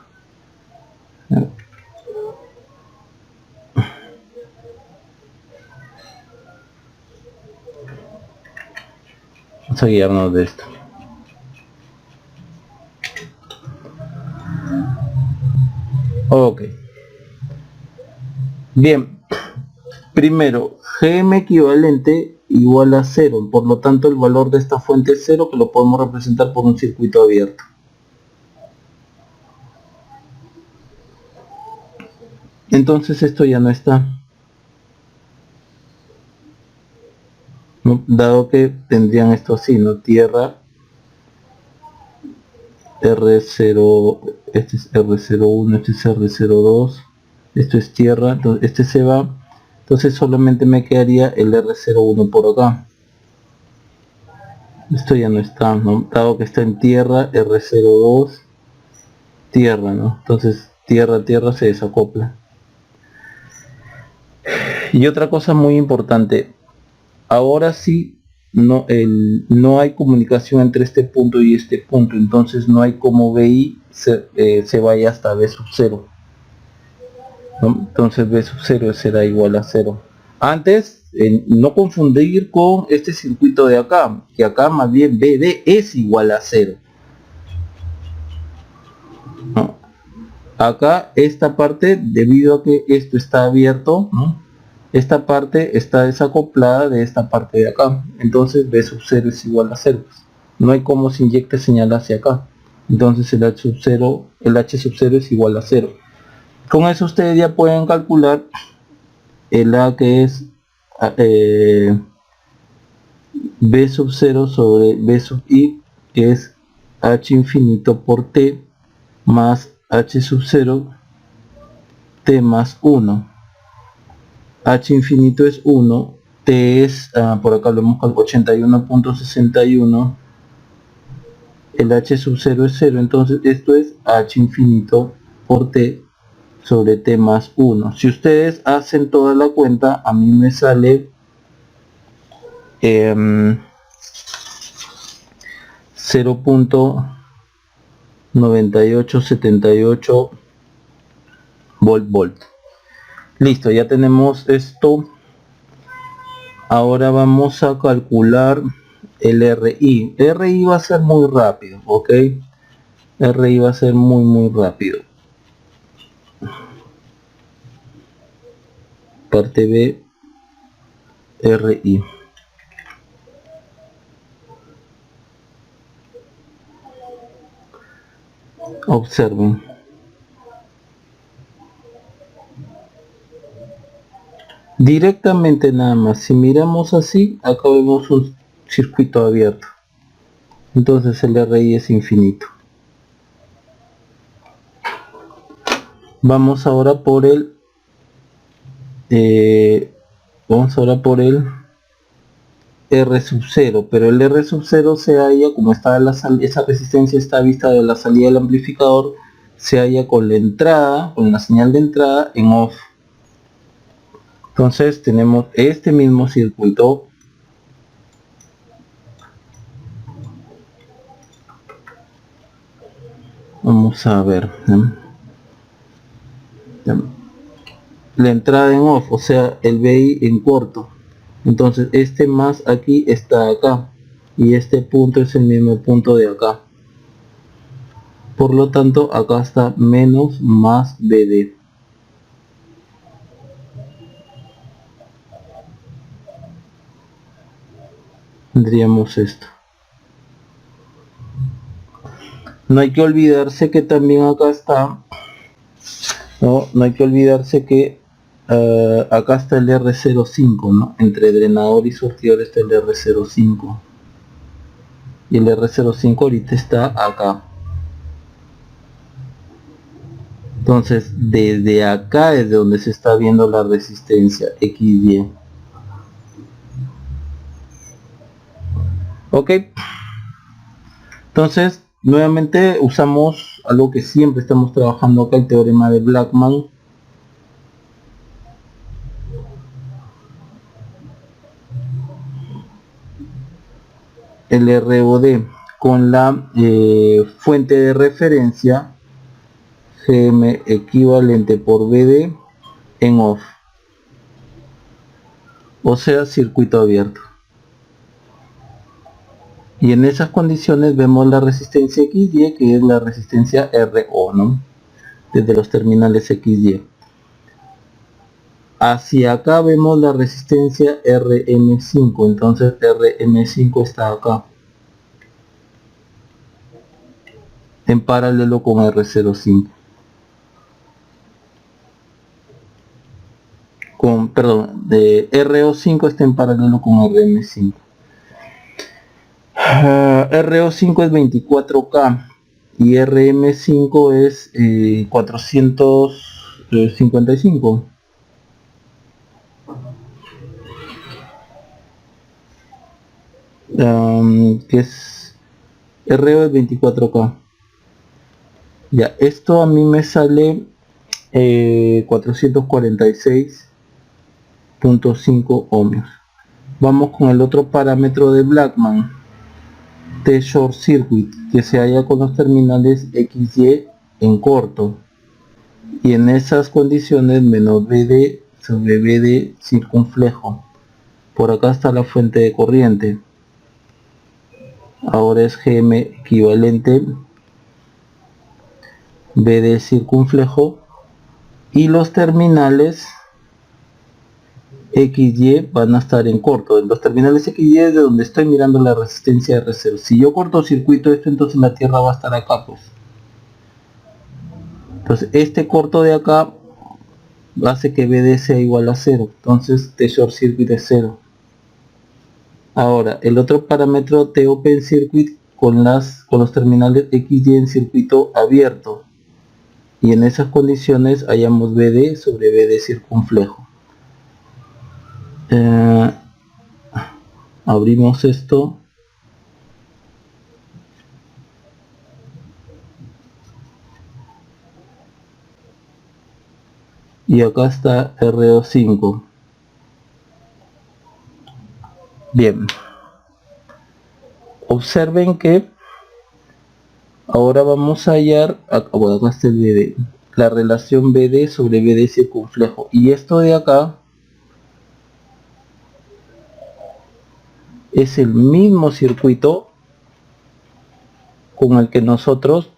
Vamos a guiarnos de esto. Ok. Bien. Primero, GM equivalente igual a 0. Por lo tanto, el valor de esta fuente es 0, que lo podemos representar por un circuito abierto. Entonces esto ya no está. ¿No? Dado que tendrían esto así, ¿no? Tierra R0, este es R01, este es R02, esto es tierra, entonces este se va, entonces solamente me quedaría el R01 por acá. Esto ya no está, ¿no? Dado que está en tierra, R02, tierra, ¿no? Entonces tierra se desacopla. Y otra cosa muy importante, ahora sí no hay comunicación entre este punto y este punto, entonces no hay como BI se vaya hasta B sub 0, ¿no? Entonces B sub 0 será igual a 0. Antes, no confundir con este circuito de acá, que acá más bien BD es igual a 0, ¿no? Acá esta parte, debido a que esto está abierto, ¿no? Esta parte está desacoplada de esta parte de acá, entonces B sub 0 es igual a 0. No hay como se inyecte señal hacia acá, entonces el H sub 0 es igual a 0. Con eso ustedes ya pueden calcular el A, que es B sub 0 sobre B sub I, que es H infinito por T más H sub 0 T más 1. H infinito es 1, T es, por acá lo hemos calculado, 81.61, el H sub 0 es 0, entonces esto es H infinito por T sobre T más 1. Si ustedes hacen toda la cuenta, a mí me sale 0.9878 volt. Listo, ya tenemos esto. Ahora vamos a calcular el RI. RI va a ser muy rápido, ¿ok? RI va a ser muy rápido. Parte B, RI. Observen. Directamente nada más, si miramos así, acá vemos un circuito abierto. Entonces el RI es infinito. Vamos ahora por el R sub 0, pero el R sub 0 se halla, como está esa resistencia está vista de la salida del amplificador, se halla con la entrada, con la señal de entrada en off. Entonces tenemos este mismo circuito. Vamos a ver, ¿no? La entrada en off, o sea, el BI en corto. Entonces este más aquí está acá, y este punto es el mismo punto de acá. Por lo tanto, acá está menos más BD. Tendríamos esto. No hay que olvidarse que también acá está, no hay que olvidarse que acá está el R05, ¿no? Entre drenador y surtidor está el R05. Y el R05 ahorita está acá. Entonces, desde acá es de donde se está viendo la resistencia XY. Ok. Entonces, nuevamente usamos algo que siempre estamos trabajando acá, el teorema de Blackman. El ROD con la fuente de referencia GM equivalente por BD en off, o sea, circuito abierto. Y en esas condiciones vemos la resistencia XY, que es la resistencia RO, ¿no? Desde los terminales XY. Hacia acá vemos la resistencia RM5, entonces RM5 está acá, en paralelo con R05. De RO5 está en paralelo con RM5. RO5 es 24K y RM5 es 455. Que es RO es 24K. Ya, esto a mí me sale 446.5 ohmios. Vamos con el otro parámetro de Blackman, T short circuit, que se halla con los terminales XY en corto, y en esas condiciones menos BD sobre BD circunflejo. Por acá está la fuente de corriente. Ahora es GM equivalente BD circunflejo, y los terminales XY van a estar en corto. En los terminales XY es de donde estoy mirando la resistencia R0. Si yo cortocircuito esto, entonces la tierra va a estar acá, pues. Entonces este corto de acá hace que BD sea igual a 0. Entonces T short circuit es 0. Ahora, el otro parámetro T open circuit con los terminales XY en circuito abierto. Y en esas condiciones hallamos BD sobre BD circunflejo. Abrimos esto. Y acá está RO5. Bien. Observen que ahora vamos a hallar, bueno, acá está el BD, la relación BD sobre BD circunflejo. Y esto de acá es el mismo circuito con el que nosotros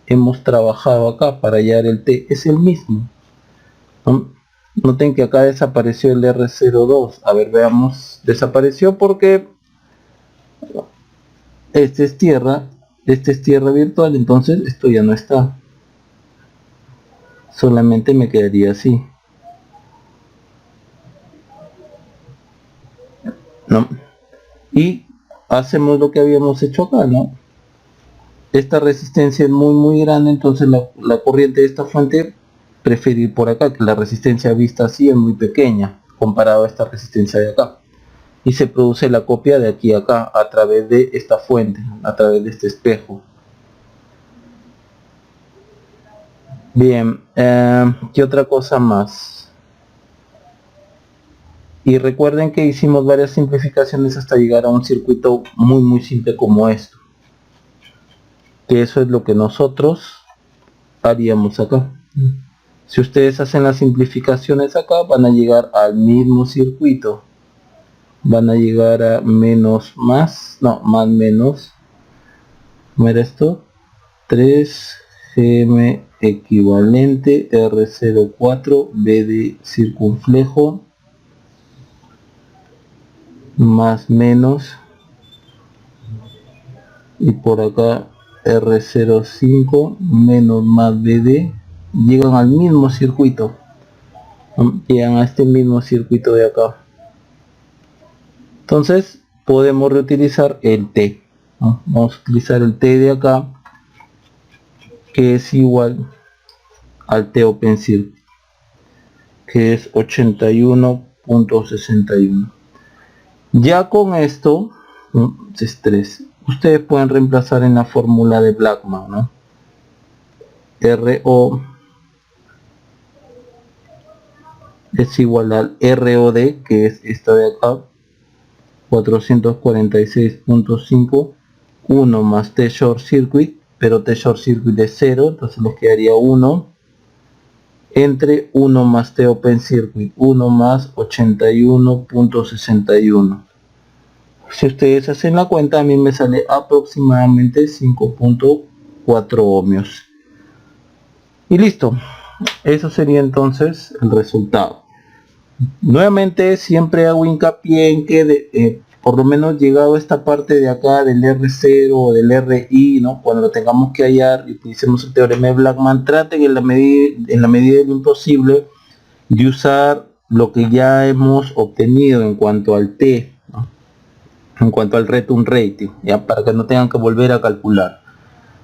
hemos trabajado acá para hallar el T. Es el mismo. Noten que acá desapareció el R02. A ver, veamos. Desapareció porque este es tierra virtual, entonces esto ya no está. Solamente me quedaría así, ¿no? Y hacemos lo que habíamos hecho acá, ¿no? Esta resistencia es muy grande, entonces la corriente de esta fuente preferir por acá, que la resistencia vista así es muy pequeña comparado a esta resistencia de acá, y se produce la copia de aquí a acá a través de esta fuente, a través de este espejo. Bien, ¿qué otra cosa más? Y recuerden que hicimos varias simplificaciones hasta llegar a un circuito muy simple como esto, que eso es lo que nosotros haríamos acá. Si ustedes hacen las simplificaciones acá, van a llegar al mismo circuito, van a llegar a menos más, no, más menos, ¿cómo era esto? 3GM equivalente R04 B de circunflejo más menos, y por acá R05 menos más BD, llegan al mismo circuito, llegan a este mismo circuito de acá. Entonces podemos reutilizar el T, ¿no? Vamos a utilizar el T de acá, que es igual al T Open Circuit, que es 81.61. Ya con esto, ¿no? Es 3. Ustedes pueden reemplazar en la fórmula de Blackman, ¿no? RO es igual al ROD, que es esta de acá, 446.5, 1 más T short circuit, pero T short circuit es 0, entonces les quedaría 1 entre 1 más T open circuit, 1 más 81.61. Si ustedes hacen la cuenta, a mí me sale aproximadamente 5.4 ohmios. Y listo. Eso sería entonces el resultado. Nuevamente siempre hago hincapié en que por lo menos llegado a esta parte de acá del R0 o del RI, ¿no? Cuando lo tengamos que hallar y utilicemos el teorema de Blackman, traten en la medida de lo imposible de usar lo que ya hemos obtenido en cuanto al T, ¿no? En cuanto al return rating, ya, para que no tengan que volver a calcular.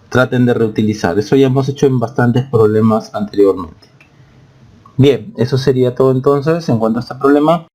Traten de reutilizar. Eso ya hemos hecho en bastantes problemas anteriormente. Bien, eso sería todo entonces en cuanto a este problema.